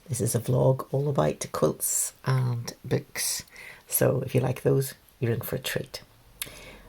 This is a vlog all about quilts and books, so if you like those, you're in for a treat.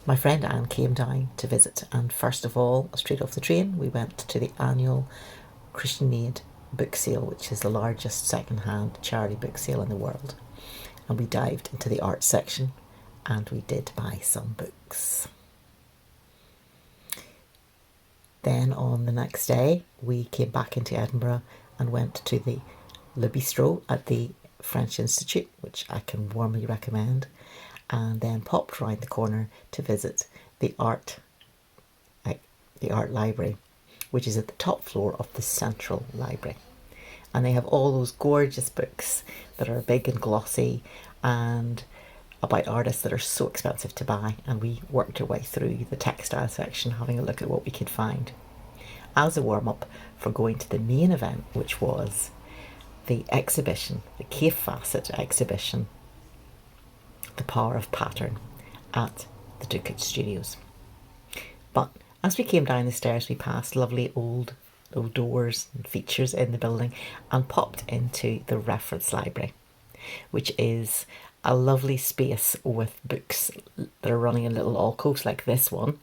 My friend Anne came down to visit, and first of all, straight off the train, we went to the annual Christian Aid book sale, which is the largest second-hand charity book sale in the world. And we dived into the art section and we did buy some books. Then on the next day, we came back into Edinburgh and went to the Le Bistro at the French Institute, which I can warmly recommend, and then popped round the corner to visit the art library, which is at the top floor of the Central Library. And they have all those gorgeous books that are big and glossy and about artists that are so expensive to buy, and we worked our way through the textile section having a look at what we could find as a warm-up for going to the main event, which was the exhibition, the Kaffe Fassett exhibition, The Power of Pattern, at the Dovecot Studios. But as we came down the stairs, we passed lovely old doors and features in the building and popped into the reference library, which is a lovely space with books that are running in little alcoves like this one,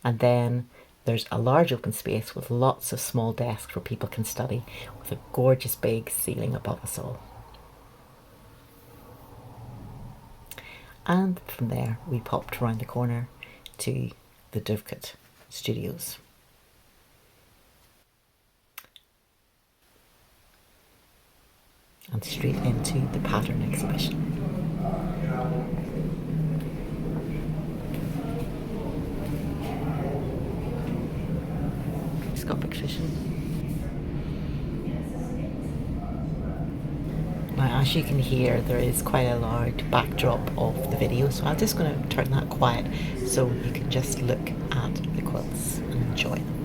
and then there's a large open space with lots of small desks where people can study, with a gorgeous big ceiling above us all. And from there we popped around the corner to the Dovecot Studios. And straight into the pattern exhibition. Telescopic vision. Now, as you can hear, there is quite a loud backdrop of the video, so I'm just going to turn that quiet so you can just look at the quilts and enjoy them.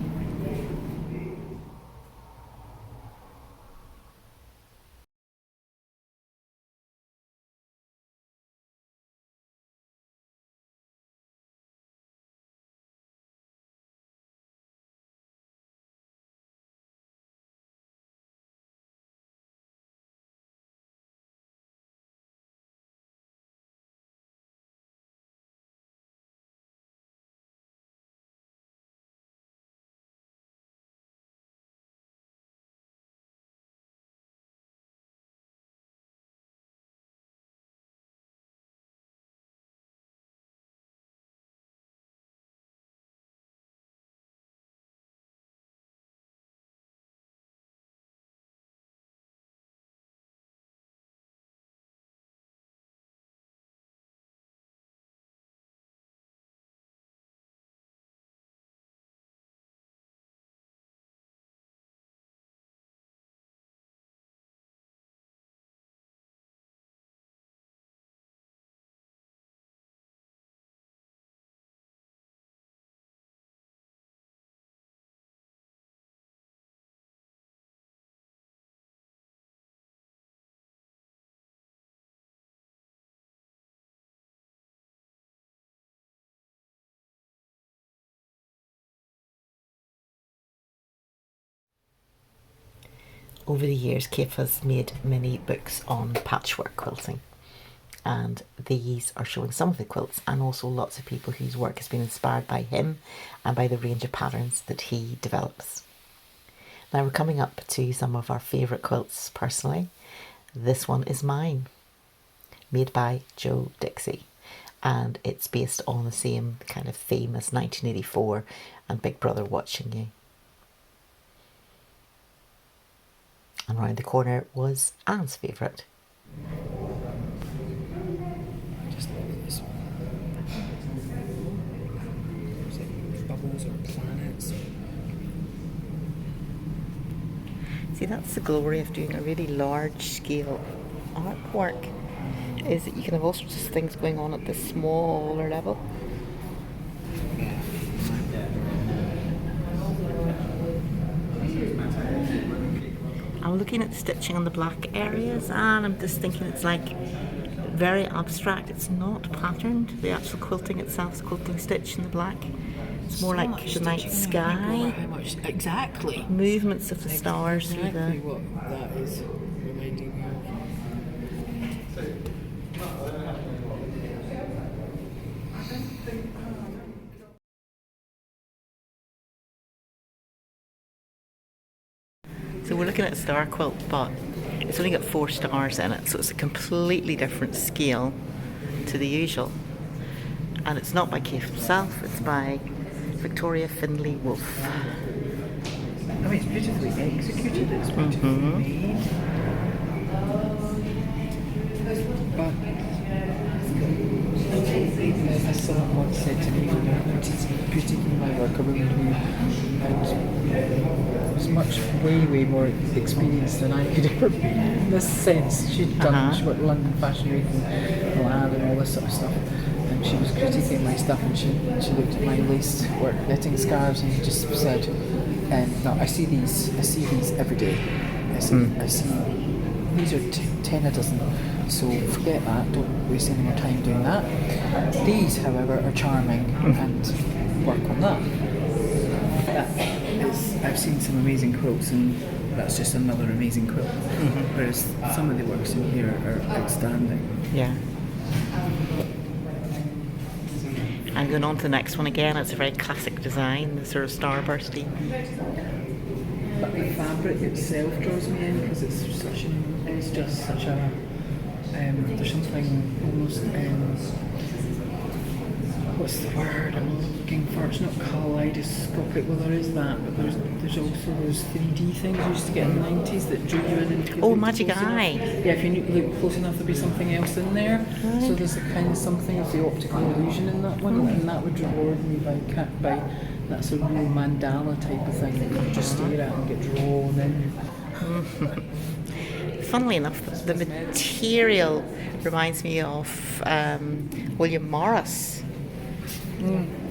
Over the years, Kaffe has made many books on patchwork quilting, and these are showing some of the quilts and also lots of people whose work has been inspired by him and by the range of patterns that he develops. Now we're coming up to some of our favourite quilts personally. This one is mine, made by Joe Dixie, and it's based on the same kind of theme as 1984 and Big Brother Watching You. And round the corner was Anne's favourite. Just love this one. There's like bubbles or planets. See, that's the glory of doing a really large scale artwork, is that you can have all sorts of things going on at the smaller level. I'm looking at the stitching on the black areas and I'm just thinking it's like very abstract. It's not patterned. The actual quilting itself is quilting stitch in the black. It's more like the night sky. How much exactly? Movements of the stars through Exactly the... what that is reminding me of. So we're looking at a star quilt, but it's only got 4 stars in it, so it's a completely different scale to the usual. And it's not by Kaffe himself, it's by Victoria Findlay Wolfe. I mean, it's beautifully executed, it's beautifully made. But as someone once said to me, when you're critiquing my work, a woman who was much, way more experienced than I could ever be in this sense. She worked London Fashion Week and Milan and all this sort of stuff. And she was critiquing my stuff, and she looked at my lace work, knitting scarves, and just said, no, I see these every day. I see these are 10 a dozen, so forget that, don't waste any more time doing that. These, however, are charming, and work on that. I've seen some amazing quilts, and that's just another amazing quilt. Whereas some of the works in here are outstanding. Yeah. And going on to the next one again, it's a very classic design, the sort of starbursty. But the fabric itself draws me in because it's just such a there's something almost what's the word I'm looking for? It's not kaleidoscopic. Well, there is that, but there's also those 3D things you used to get in the 90s that drew you in. And Oh, magic eye. Yeah, if you look close enough, there'd be something else in there. Right. So there's a kind of something of the optical illusion in that one, and that would reward me by that sort of real mandala type of thing that you could just stare at and get drawn in. Funnily enough, the material reminds me of William Morris.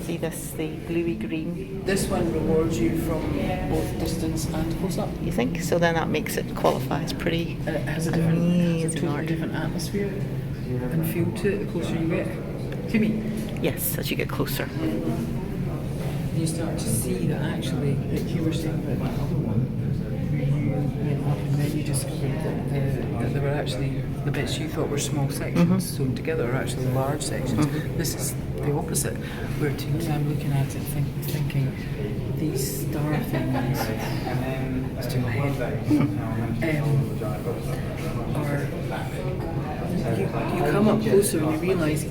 See this, the bluey green. This one rewards you from both distance and close up. You think? So then that makes it qualify as pretty. And it has a totally different atmosphere and feel to it the closer you get. To me. Yes, as you get closer. You start to see that actually, like you were saying about that other one, where you went up and then you discovered that there were actually the bits you thought were small sections sewn together are actually large sections. This is the opposite, where to me I'm looking at it thinking these star things, it's to my head, you come up closer and you realise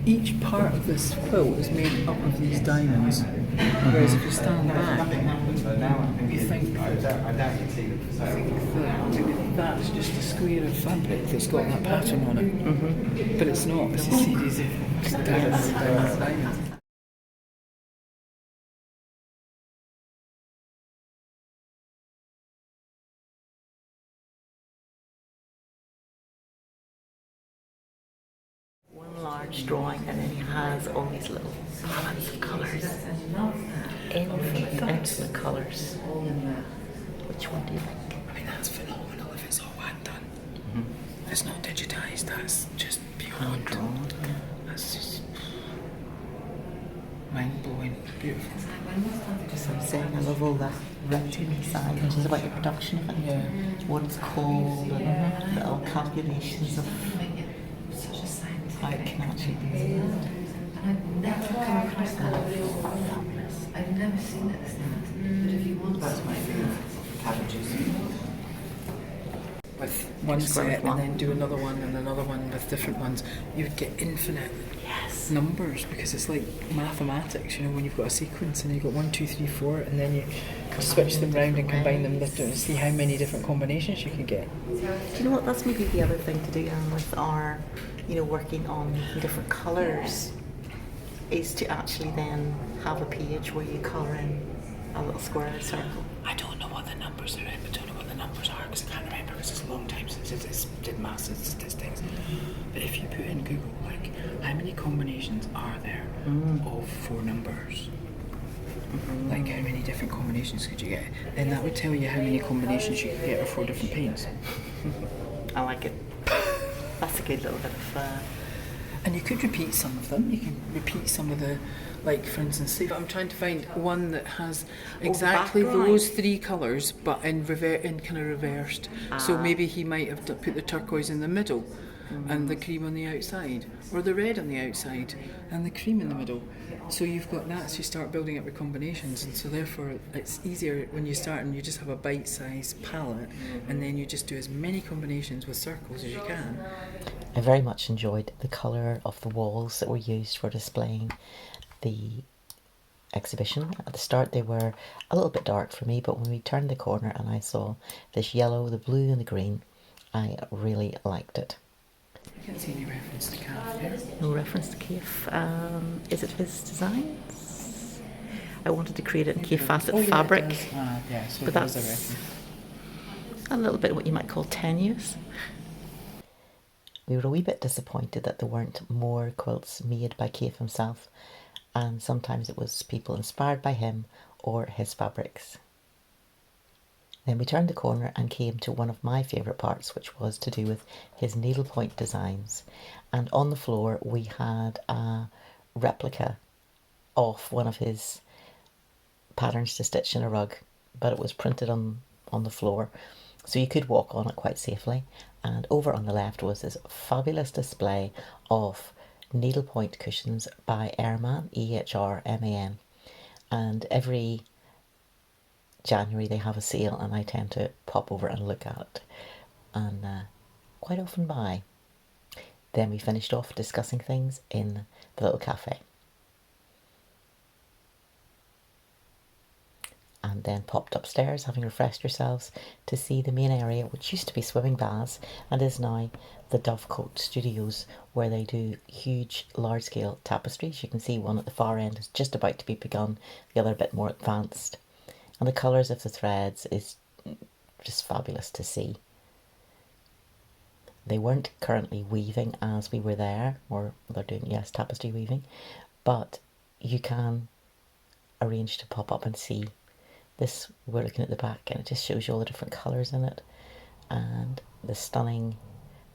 each part of this quilt is made up of these diamonds. Whereas if you stand back, you think that that's just a square of fabric that's got that pattern on it. But it's not, it's a series of diamonds. One large drawing, and then he has all these little palettes of colours. Infinite colours. Which one do you think? I mean, that's phenomenal if it's all hand done. It's not digitised, that's just beyond. That's just mind-blowing, beautiful. Just like saying, I love all that writing inside, which is about the production of it. Yeah. What it's called, and little calculations of how it can actually be made. I've never come across that before. I've never seen it as that. But if you want That's my favourite. Cabbages. With one set and then do another one and another one with different ones, you would get infinite numbers because it's like mathematics, you know, when you've got a sequence and you've got 1, 2, 3, 4 and then you switch them round and combine them and see how many different combinations you can get. Do you know what, that's maybe the other thing to do, Anne, with our, you know, working on different colours, is to actually then have a page where you colour in a little square and a circle. I don't know what the numbers are in, but I don't know what the numbers are because I can't remember because it's a long time since I did maths and statistics. But if you put in Google, like, how many combinations are there of 4 numbers? Like, how many different combinations could you get? Then that would tell you how many combinations you could get of 4 different paints. I like it. That's a good little bit of And you could repeat some of them. You can repeat some of the, like for instance, see, but I'm trying to find one that has exactly those three colours, but in kind of reversed. So maybe he might have put the turquoise in the middle, and the cream on the outside, or the red on the outside, and the cream in the middle. So you've got that. So you start building up your combinations, and so therefore it's easier when you start and you just have a bite-sized palette, and then you just do as many combinations with circles as you can. I very much enjoyed the colour of the walls that were used for displaying the exhibition. At the start they were a little bit dark for me, but when we turned the corner and I saw this yellow, the blue and the green, I really liked it. I can't see any reference to Kaffe here. No reference to Kaffe. Is it his designs? I wanted to create it in Kaffe Fassett fabric, So but that's a little bit what you might call tenuous. We were a wee bit disappointed that there weren't more quilts made by Kaffe himself, and sometimes it was people inspired by him or his fabrics. Then we turned the corner and came to one of my favourite parts, which was to do with his needlepoint designs. And on the floor we had a replica of one of his patterns to stitch in a rug, but it was printed on the floor, so you could walk on it quite safely. And over on the left was this fabulous display of needlepoint cushions by Ehrman, E-H-R-M-A-N. And every January they have a sale, and I tend to pop over and look at it, and quite often buy. Then we finished off discussing things in the little cafe, and then popped upstairs, having refreshed yourselves, to see the main area, which used to be swimming baths and is now the Dovecot Studios, where they do huge large-scale tapestries. You can see one at the far end is just about to be begun, the other a bit more advanced, and the colours of the threads is just fabulous to see. They weren't currently weaving as we were there, or they're doing, yes, tapestry weaving, but you can arrange to pop up and see. This, we're looking at the back, and it just shows you all the different colours in it and the stunning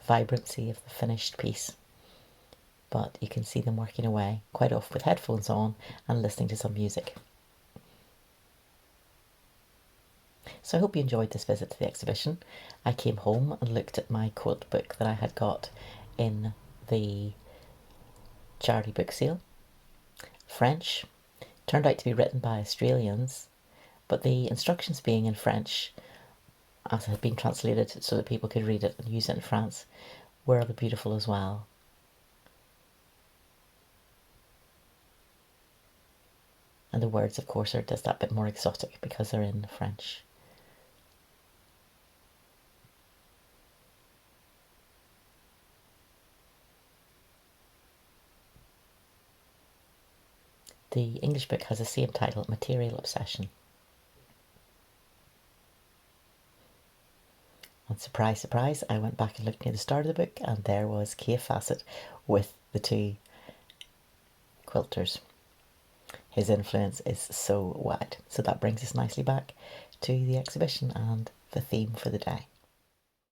vibrancy of the finished piece. But you can see them working away, quite often with headphones on and listening to some music. So I hope you enjoyed this visit to the exhibition. I came home and looked at my quilt book that I had got in the charity book sale. French. Turned out to be written by Australians, but the instructions being in French, as it had been translated so that people could read it and use it in France, were rather beautiful as well. And the words, of course, are just that bit more exotic because they're in French. The English book has the same title, Material Obsession. And surprise, surprise, I went back and looked near the start of the book, and there was Kaffe Fassett with the two quilters. His influence is so wide. So that brings us nicely back to the exhibition and the theme for the day.